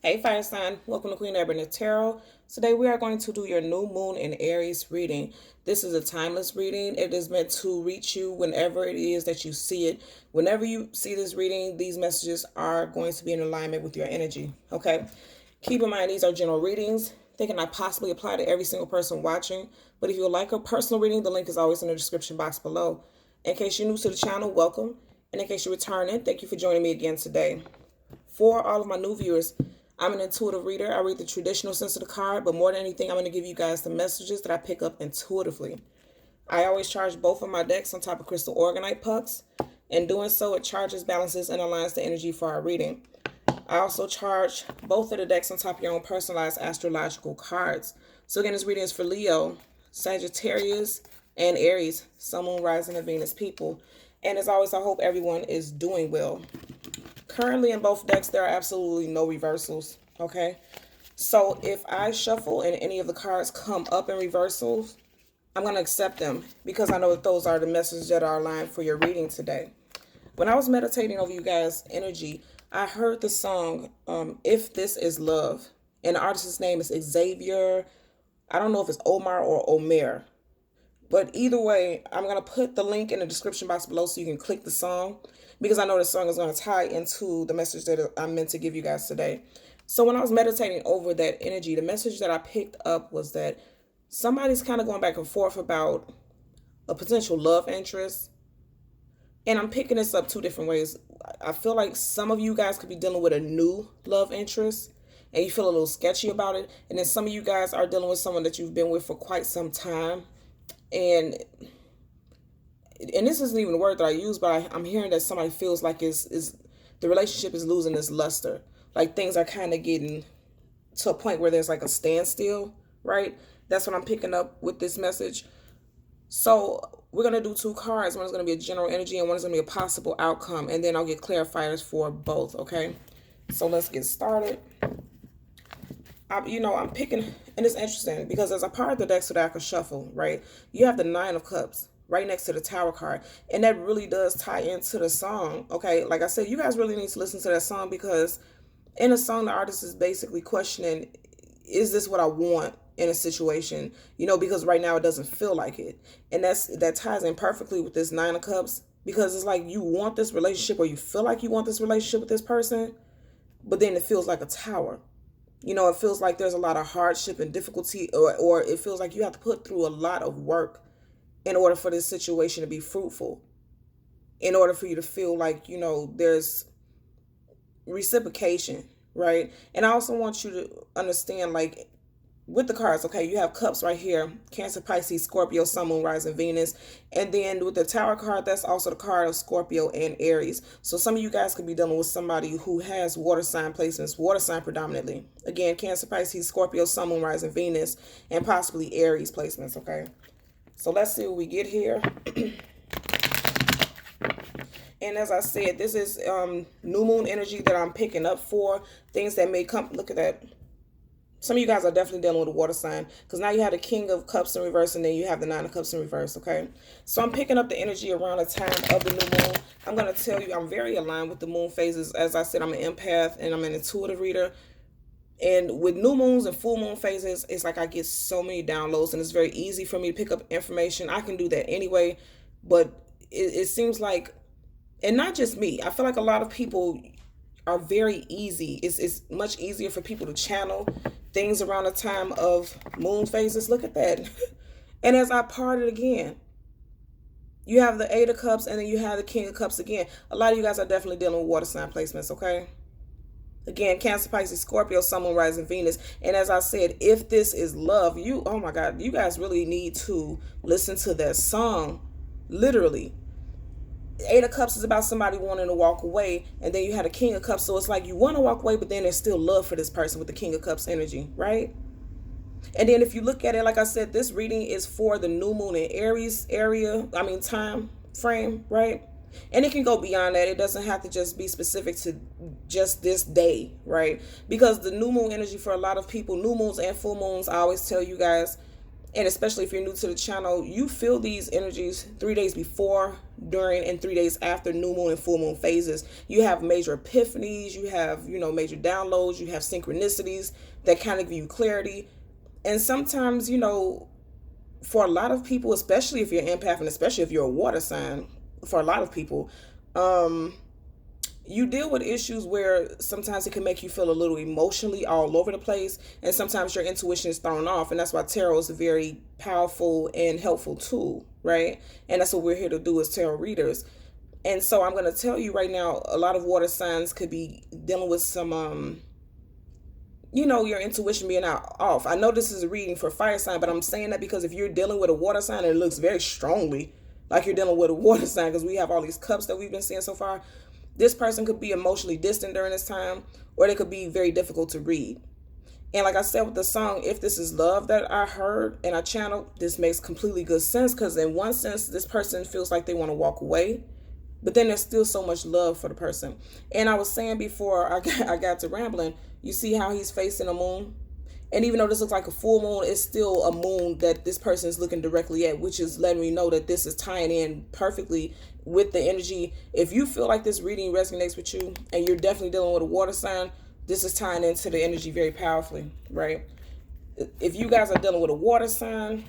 Hey fire sign, welcome to Queen Ebony Tarot. Today we are going to do your new moon in Aries reading. This is a timeless reading. It is meant to reach you whenever it is that you see it. Whenever you see this reading, these messages are going to be in alignment with your energy. Okay. Keep in mind these are general readings. They cannot possibly apply to every single person watching. But if you would like a personal reading, the link is always in the description box below. In case you're new to the channel, welcome. And in case you're returning, thank you for joining me again today. For all of my new viewers, I'm an intuitive reader. I read the traditional sense of the card, but more than anything, I'm going to give you guys the messages that I pick up intuitively. I always charge both of my decks on top of crystal organite pucks. In doing so, it charges, balances, and aligns the energy for our reading. I also charge both of the decks on top of your own personalized astrological cards. So again, this reading is for Leo, Sagittarius, and Aries, Sun, Moon, Rising, and Venus people. And as always, I hope everyone is doing well. Currently in both decks, there are absolutely no reversals, okay? So if I shuffle and any of the cards come up in reversals, I'm going to accept them because I know that those are the messages that are aligned for your reading today. When I was meditating over you guys' energy, I heard the song, If This Is Love, and the artist's name is Xavier. I don't know if it's Omar or Omer. But either way, I'm going to put the link in the description box below so you can click the song because I know the song is going to tie into the message that I'm meant to give you guys today. So when I was meditating over that energy, the message that I picked up was that somebody's kind of going back and forth about a potential love interest. And I'm picking this up two different ways. I feel like some of you guys could be dealing with a new love interest and you feel a little sketchy about it. And then some of you guys are dealing with someone that you've been with for quite some time. And this isn't even the word that I use, but I'm hearing that somebody feels like is the relationship is losing its luster. Like things are kind of getting to a point where there's like a standstill, right? That's what I'm picking up with this message. So we're going to do two cards. One is going to be a general energy and one is going to be a possible outcome. And then I'll get clarifiers for both, okay? So let's get started. I'm picking, and it's interesting because as a part of the deck so that I can shuffle, right, you have the Nine of Cups right next to the Tower card, and that really does tie into the song, okay? Like I said, you guys really need to listen to that song because in the song, the artist is basically questioning, is this what I want in a situation, because right now it doesn't feel like it, and that ties in perfectly with this Nine of Cups because it's like you want this relationship or you feel like you want this relationship with this person, but then it feels like a tower. It feels like there's a lot of hardship and difficulty, or it feels like you have to put through a lot of work in order for this situation to be fruitful, in order for you to feel like, there's reciprocation, right? And I also want you to understand, like, with the cards, okay, you have cups right here, Cancer, Pisces, Scorpio, Sun, Moon, Rising, Venus. And then with the Tower card, that's also the card of Scorpio and Aries. So some of you guys could be dealing with somebody who has water sign placements, water sign predominantly. Again, Cancer, Pisces, Scorpio, Sun, Moon, Rising, Venus, and possibly Aries placements, okay? So let's see what we get here. And as I said, this is new moon energy that I'm picking up for things that may come. Look at that. Some of you guys are definitely dealing with a water sign because now you have the King of Cups in reverse and then you have the Nine of Cups in reverse, okay? So I'm picking up the energy around the time of the new moon. I'm going to tell you I'm very aligned with the moon phases. As I said, I'm an empath and I'm an intuitive reader. And with new moons and full moon phases, it's like I get so many downloads and it's very easy for me to pick up information. I can do that anyway, but it seems like, and not just me, I feel like a lot of people are very easy. It's much easier for people to channel things around the time of moon phases. Look at that. And as I parted again, you have the Eight of Cups and then you have the King of Cups again. A lot of you guys are definitely dealing with water sign placements, okay? Again, Cancer, Pisces, Scorpio, Sun, Moon, Rising, Venus. And as I said, if this is love, oh my God, you guys really need to listen to that song. Literally. Eight of Cups is about somebody wanting to walk away, and then you had a King of Cups, so it's like you want to walk away, but then there's still love for this person with the King of Cups energy, right? And then if you look at it, like I said, this reading is for the new moon in Aries time frame, right? And it can go beyond that. It doesn't have to just be specific to just this day, right? Because the new moon energy for a lot of people, new moons and full moons, I always tell you guys, And especially if you're new to the channel, you feel these energies 3 days before, during, and 3 days after new moon and full moon phases. You have major epiphanies, you have, major downloads, you have synchronicities that kind of give you clarity. And sometimes, for a lot of people, especially if you're an empath and especially if you're a water sign, for a lot of people, you deal with issues where sometimes it can make you feel a little emotionally all over the place, and sometimes your intuition is thrown off, and that's why tarot is a very powerful and helpful tool, right? And that's what we're here to do as tarot readers. And so I'm going to tell you right now, a lot of water signs could be dealing with some your intuition being off. I know this is a reading for fire sign, but I'm saying that because if you're dealing with a water sign and it looks very strongly like you're dealing with a water sign, because we have all these cups that we've been seeing so far, this person could be emotionally distant during this time, or they could be very difficult to read. And like I said with the song, If This Is Love, that I heard and I channeled, this makes completely good sense, because in one sense, this person feels like they want to walk away, but then there's still so much love for the person. And I was saying before I got to rambling, you see how he's facing a moon? And even though this looks like a full moon, it's still a moon that this person is looking directly at, which is letting me know that this is tying in perfectly with the energy. If you feel like this reading resonates with you and you're definitely dealing with a water sign, this is tying into the energy very powerfully, right? If you guys are dealing with a water sign,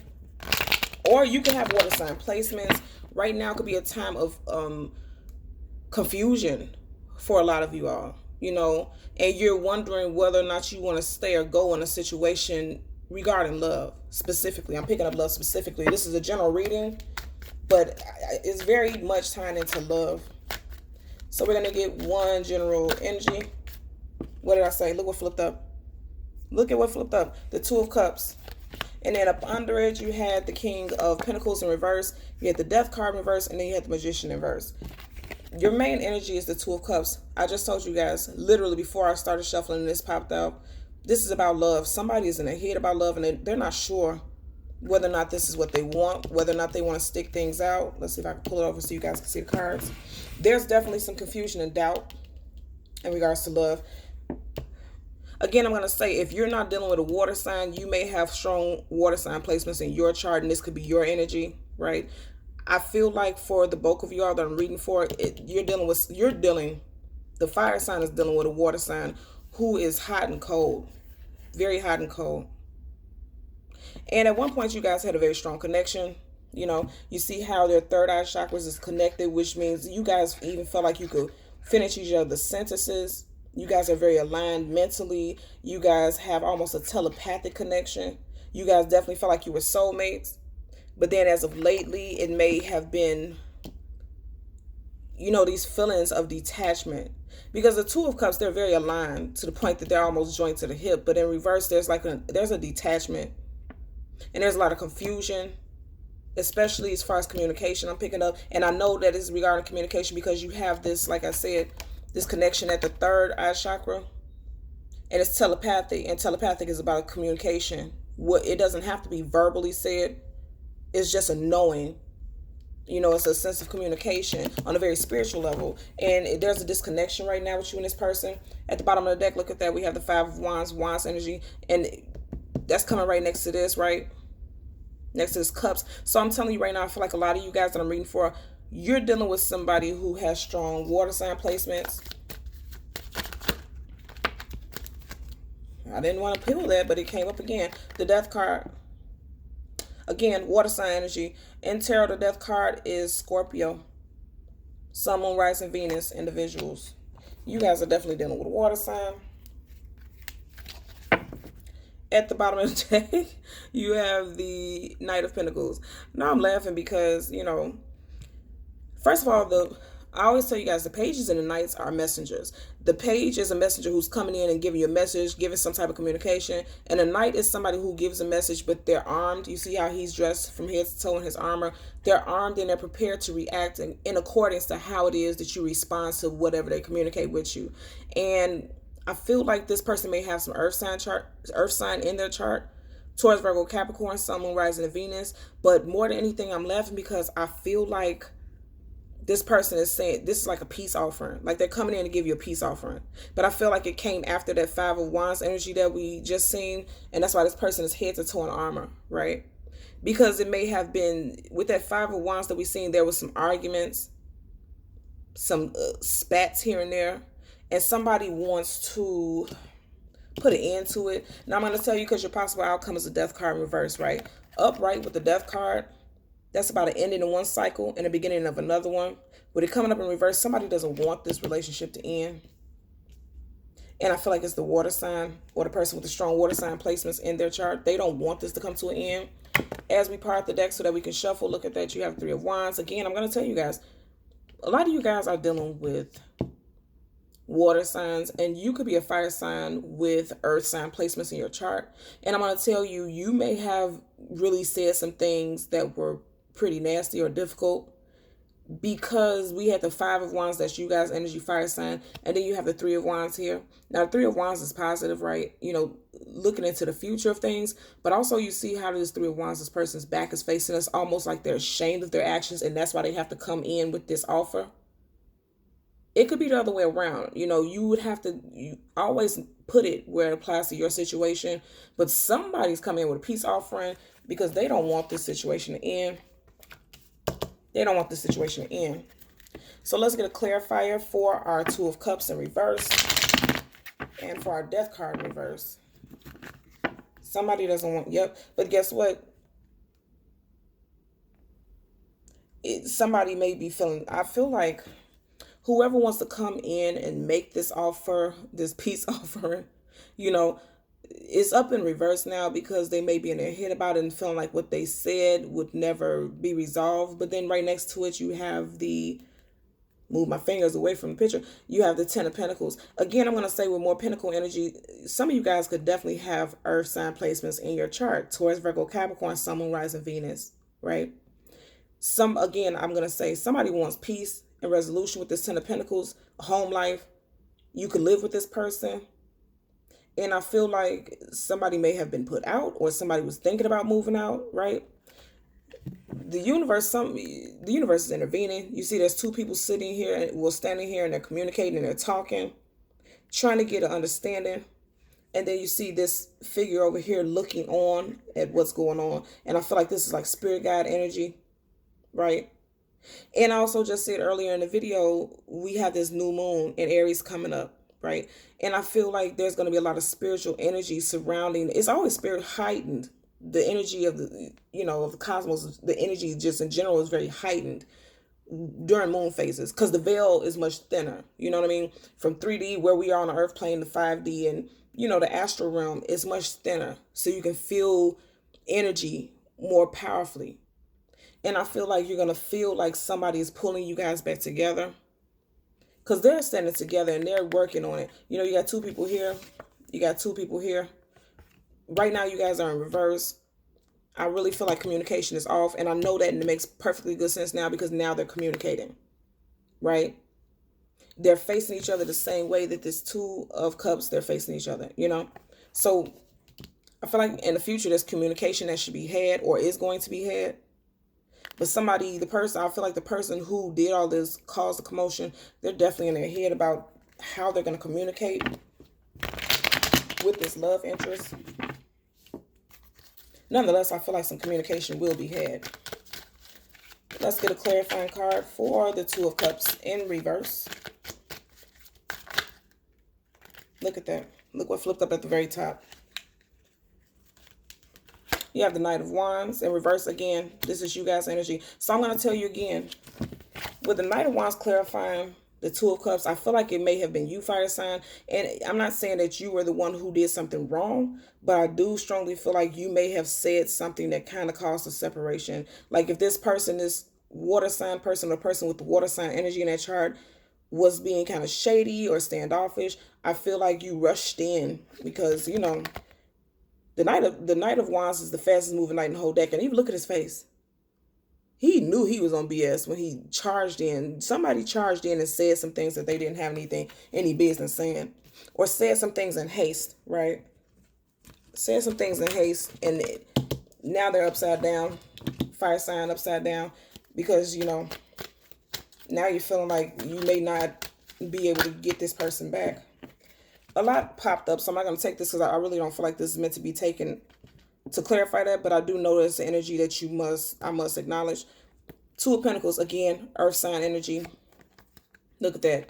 or you can have water sign placements, right now could be a time of confusion for a lot of you all, and you're wondering whether or not you want to stay or go in a situation regarding love specifically. I'm picking up love specifically. This is a general reading, but it's very much tying into love. So we're going to get one general energy. What did I say? Look what flipped up. Look at what flipped up. The Two of Cups. And then up under it, you had the King of Pentacles in reverse. You had the Death card in reverse. And then you had the Magician in reverse. Your main energy is the Two of Cups. I just told you guys, literally before I started shuffling and this popped out, this is about love. Somebody is in their head about love, and they're not sure whether or not this is what they want, whether or not they want to stick things out. Let's see if I can pull it over so you guys can see the cards. There's definitely some confusion and doubt in regards to love. Again, I'm going to say, if you're not dealing with a water sign, you may have strong water sign placements in your chart, and this could be your energy, right? I feel like for the bulk of y'all that I'm reading for, the fire sign is dealing with a water sign who is hot and cold, very hot and cold. And at one point, you guys had a very strong connection. You see how their third eye chakras is connected, which means you guys even felt like you could finish each other's sentences. You guys are very aligned mentally. You guys have almost a telepathic connection. You guys definitely felt like you were soulmates. But then as of lately, it may have been, these feelings of detachment. Because the Two of Cups, they're very aligned to the point that they're almost joined to the hip. But in reverse, there's a detachment. And there's a lot of confusion, especially as far as communication I'm picking up. And I know that it's regarding communication because you have this, like I said, this connection at the third eye chakra. And it's telepathic. And telepathic is about communication. It doesn't have to be verbally said. It's just a knowing. It's a sense of communication on a very spiritual level. And there's a disconnection right now with you and this person. At the bottom of the deck, look at that. We have the Five of Wands energy. And that's coming right next to this, right? Next to this Cups. So I'm telling you right now, I feel like a lot of you guys that I'm reading for, you're dealing with somebody who has strong water sign placements. I didn't want to peel that, but it came up again. The Death card. Again, water sign energy. In tarot, the Death card is Scorpio. Sun, Moon, Rising, Venus individuals. You guys are definitely dealing with a water sign. At the bottom of the deck, you have the Knight of Pentacles. Now I'm laughing because, first of all, I always tell you guys, the pages and the knights are messengers. The page is a messenger who's coming in and giving you a message, giving some type of communication. And a knight is somebody who gives a message, but they're armed. You see how he's dressed from head to toe in his armor. They're armed and they're prepared to react in accordance to how it is that you respond to whatever they communicate with you. And I feel like this person may have some earth sign in their chart. Taurus, Virgo, Capricorn, Sun, Moon, Rising, and Venus. But more than anything, I'm laughing because I feel like this person is saying this is like a peace offering. Like they're coming in to give you a peace offering. But I feel like it came after that Five of Wands energy that we just seen. And that's why this person is head to toe in armor, right? because it may have been with that Five of Wands that we seen, there was some arguments, some spats here and there, and somebody wants to put an end to it. Now I'm going to tell you, because your possible outcome is a Death card in reverse, right? Upright with the Death card, that's about an ending in one cycle and the beginning of another one. With it coming up in reverse, somebody doesn't want this relationship to end. And I feel like it's the water sign, or the person with the strong water sign placements in their chart. They don't want this to come to an end. As we part the deck so that we can shuffle, look at that. You have Three of Wands. Again, I'm going to tell you guys, a lot of you guys are dealing with water signs, and you could be a fire sign with earth sign placements in your chart. And I'm going to tell you, you may have really said some things that were pretty nasty or difficult, because we had the Five of Wands, that's you guys energy, fire sign, and then you have the Three of Wands here. Now the Three of Wands is positive, right? You know, looking into the future of things, but also you see how this Three of Wands, this person's back is facing us, almost like they're ashamed of their actions, and that's why they have to come in with this offer. It could be the other way around. You know, you would have to, you always put it where it applies to your situation, but somebody's coming in with a peace offering because they don't want this situation to end. They don't want this situation to end. So let's get a clarifier for our Two of Cups in reverse and for our Death card in reverse. Somebody doesn't want, yep. But guess what? Somebody may be feeling, I feel like whoever wants to come in and make this offer, this peace offering, you know, it's up in reverse now, because they may be in their head about it and feeling like what they said would never be resolved. But then right next to it, you have the, move my fingers away from the picture, you have the Ten of Pentacles. Again, I'm going to say with more Pentacle energy, some of you guys could definitely have earth sign placements in your chart. Taurus, Virgo, Capricorn, Sun, Moon, Rising, Venus, right? Again, I'm going to say somebody wants peace and resolution with this Ten of Pentacles, a home life. You could live with this person. And I feel like somebody may have been put out, or somebody was thinking about moving out, right? The universe is intervening. You see there's two people sitting here, standing here, and they're communicating and they're talking, trying to get an understanding. And then you see this figure over here looking on at what's going on. And I feel like this is like spirit guide energy, right? And I also just said earlier in the video, we have this new moon in Aries coming up, right? And I feel like there's going to be a lot of spiritual energy surrounding. It's always spirit heightened. The energy of the, you know, of the cosmos, the energy just in general is very heightened during moon phases, because the veil is much thinner. You know what I mean? From 3D, where we are on the earth plane, to 5D, and, you know, the astral realm is much thinner. So you can feel energy more powerfully. And I feel like you're going to feel like somebody is pulling you guys back together, because they're standing together and they're working on it. You know, you got two people here. You got two people here. Right now, you guys are in reverse. I really feel like communication is off. And I know that, and it makes perfectly good sense now, because now they're communicating, right? They're facing each other the same way that this Two of Cups, they're facing each other, you know? So I feel like in the future, there's communication that should be had, or is going to be had. But somebody, I feel like the person who did all this, caused the commotion, they're definitely in their head about how they're going to communicate with this love interest. Nonetheless, I feel like some communication will be had. Let's get a clarifying card for the Two of Cups in reverse. Look at that. Look what flipped up at the very top. You have the Knight of Wands in reverse again. This is you guys' energy. So I'm going to tell you again, with the Knight of Wands clarifying the Two of Cups, I feel like it may have been you, fire sign. And I'm not saying that you were the one who did something wrong, but I do strongly feel like you may have said something that kind of caused a separation. Like if this person, this water sign person, or person with the water sign energy in that chart, was being kind of shady or standoffish, I feel like you rushed in, because, you know, the Knight of Wands is the fastest moving knight in the whole deck. And even look at his face. He knew he was on BS when he charged in. Somebody charged in and said some things that they didn't have any business saying. Or said some things in haste, right? Said some things in haste, and now they're upside down. Fire sign upside down. Because, you know, now you're feeling like you may not be able to get this person back. A lot popped up, so I'm not going to take this because I really don't feel like this is meant to be taken to clarify that, but I do notice the energy that I must acknowledge. Two of Pentacles, again, earth sign energy. Look at that.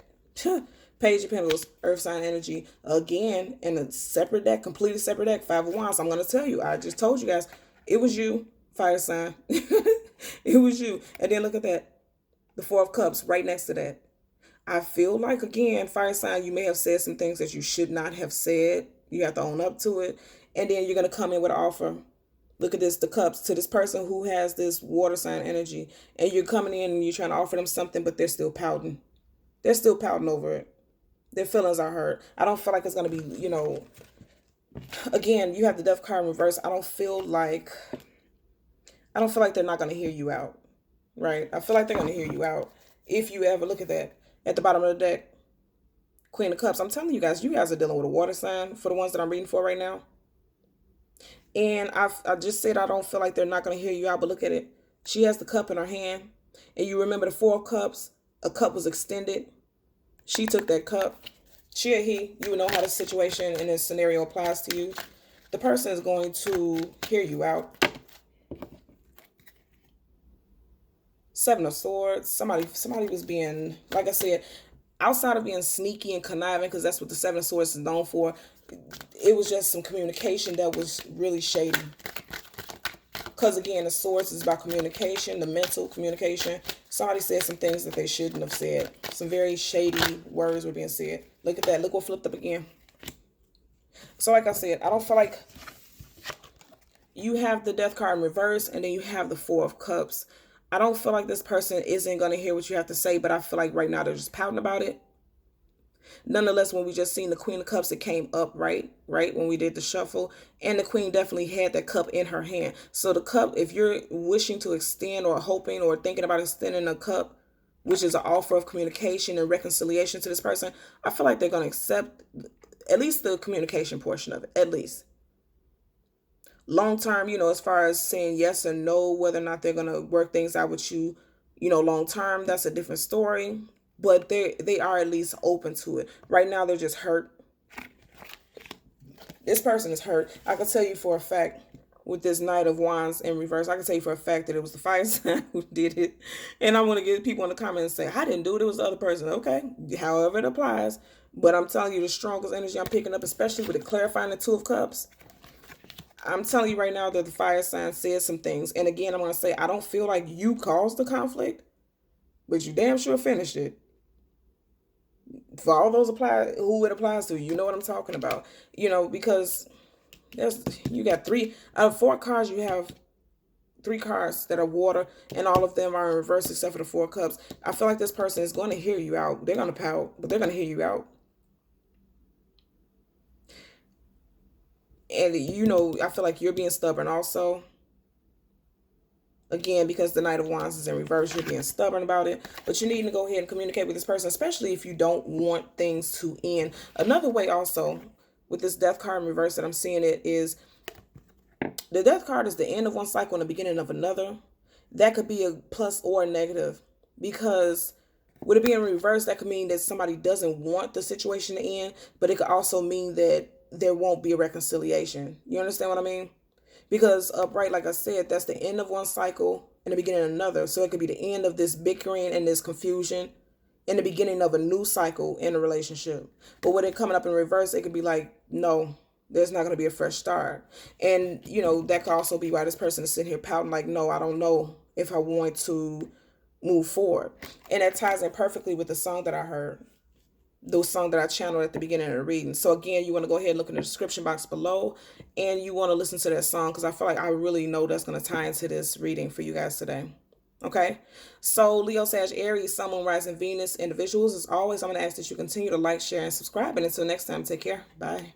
Page of Pentacles, earth sign energy. Again, in a separate deck, completely separate deck, Five of Wands. I'm going to tell you, I just told you guys, it was you, fire sign. It was you. And then look at that. The Four of Cups right next to that. I feel like, again, fire sign, you may have said some things that you should not have said. You have to own up to it. And then you're going to come in with an offer. Look at this, the cups, to this person who has this water sign energy. And you're coming in and you're trying to offer them something, but they're still pouting. They're still pouting over it. Their feelings are hurt. I don't feel like it's going to be, again, you have the Death card in reverse. I don't feel like they're not going to hear you out, right? I feel like they're going to hear you out. If you ever look at that, at the bottom of the deck, Queen of Cups. I'm telling you guys are dealing with a water sign for the ones that I'm reading for right now. And I just said I don't feel like they're not going to hear you out, but look at it. She has the cup in her hand. And you remember the Four of Cups, a cup was extended. She took that cup. She or he, you know how the situation in this scenario applies to you. The person is going to hear you out. Seven of Swords. Somebody was being, like I said, outside of being sneaky and conniving, because that's what the Seven of Swords is known for, it was just some communication that was really shady. Because again, the Swords is about communication, the mental communication. Somebody said some things that they shouldn't have said. Some very shady words were being said. Look at that. Look what flipped up again. So like I said, I don't feel like you have the Death card in reverse and then you have the Four of Cups. I don't feel like this person isn't going to hear what you have to say, but I feel like right now they're just pouting about it. Nonetheless, when we just seen the Queen of Cups, it came up, right? When we did the shuffle. And the Queen definitely had that cup in her hand. So the cup, if you're wishing to extend or hoping or thinking about extending a cup, which is an offer of communication and reconciliation to this person, I feel like they're going to accept at least the communication portion of it, at least. Long term, as far as saying yes or no, whether or not they're going to work things out with you, long term, that's a different story. But they are at least open to it. Right now, they're just hurt. This person is hurt. I can tell you for a fact, with this Knight of Wands in reverse, I can tell you for a fact that it was the fire sign who did it. And I want to get people in the comments and say, I didn't do it, it was the other person. Okay, however it applies. But I'm telling you, the strongest energy I'm picking up, especially with it clarifying the Two of Cups, I'm telling you right now that the fire sign said some things. And again, I'm going to say, I don't feel like you caused the conflict, but you damn sure finished it. For all those who it applies to, you know what I'm talking about. Because you got three out of four cards, you have three cards that are water, and all of them are in reverse except for the Four Cups. I feel like this person is going to hear you out. They're going to pout, but they're going to hear you out. And I feel like you're being stubborn also. Again, because the Knight of Wands is in reverse, you're being stubborn about it. But you need to go ahead and communicate with this person, especially if you don't want things to end. Another way also, with this Death card in reverse that I'm seeing it, is the Death card is the end of one cycle and the beginning of another. That could be a plus or a negative. Because with it being reversed, that could mean that somebody doesn't want the situation to end. But it could also mean that there won't be a reconciliation. You understand what I mean? Because upright, like I said, that's the end of one cycle and the beginning of another. So it could be the end of this bickering and this confusion and the beginning of a new cycle in a relationship. But with it coming up in reverse, it could be like, no, there's not going to be a fresh start. And, that could also be why this person is sitting here pouting like, no, I don't know if I want to move forward. And that ties in perfectly with the song that I heard. Those songs that I channeled at the beginning of the reading. So again, you want to go ahead and look in the description box below, and you want to listen to that song because I feel like I really know that's going to tie into this reading for you guys today. Okay, so Leo, Sag, Aries, Sun, Moon, Rising, Venus individuals, as always, I'm going to ask that you continue to like, share, and subscribe. And until next time, take care. Bye.